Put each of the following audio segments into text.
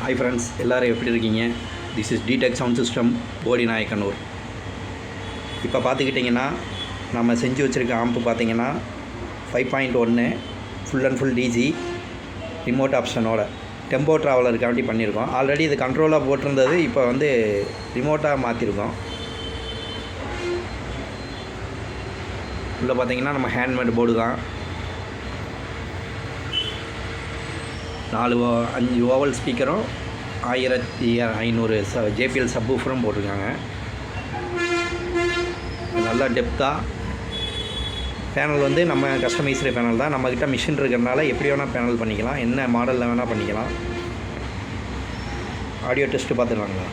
Hi friends, எல்லோரும் எப்படி இருக்கீங்க? This is Ditech sound system, Bodinayakanur. இப்போ பார்த்துக்கிட்டிங்கன்னா நம்ம செஞ்சு வச்சுருக்க ஆம்பு பார்த்திங்கன்னா 5.1 full and full digi remote ஆப்ஷனோட டெம்போ ட்ராவலருக்காண்டி பண்ணியிருக்கோம். ஆல்ரெடி இது கண்ட்ரோலாக போட்டிருந்தது, இப்போ வந்து ரிமோட்டாக மாற்றிருக்கோம். உள்ளே பார்த்திங்கன்னா நம்ம ஹேண்ட்மேட் போர்டு தான். 5 ஓவல் ஸ்பீக்கரும் 1500 JBL சப்வூஃபரும் போட்டிருக்காங்க. நல்லா டெப்த்தாக பேனல் வந்து நம்ம கஸ்டமைஸ்டு பேனல் தான். நம்மக்கிட்ட மிஷின் இருக்கிறதுனால எப்படி வேணால் பேனல் பண்ணிக்கலாம், என்ன மாடலில் வேணால் பண்ணிக்கலாம். ஆடியோ டெஸ்ட்டு பார்த்துக்கலாங்களா?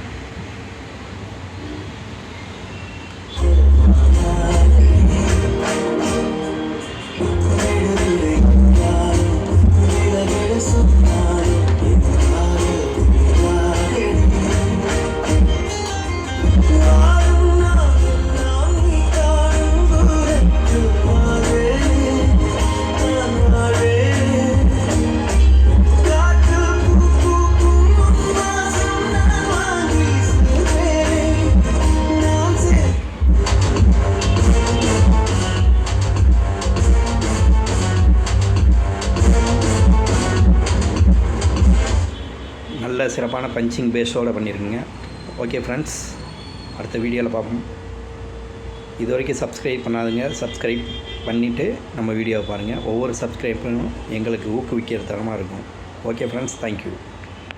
நல்ல சிறப்பான பஞ்சிங் பேஸோடு பண்ணியிருக்குங்க. ஓகே ஃப்ரெண்ட்ஸ், அடுத்த வீடியோவில் பார்ப்போம். இது வரைக்கும் சப்ஸ்கிரைப் பண்ணாதுங்க, சப்ஸ்கிரைப் பண்ணிவிட்டு நம்ம வீடியோவை பாருங்கள். ஒவ்வொரு சப்ஸ்கிரைபரும் எங்களுக்கு ஊக்குவிக்கிற தரமாக இருக்கும். Okay friends, thank you.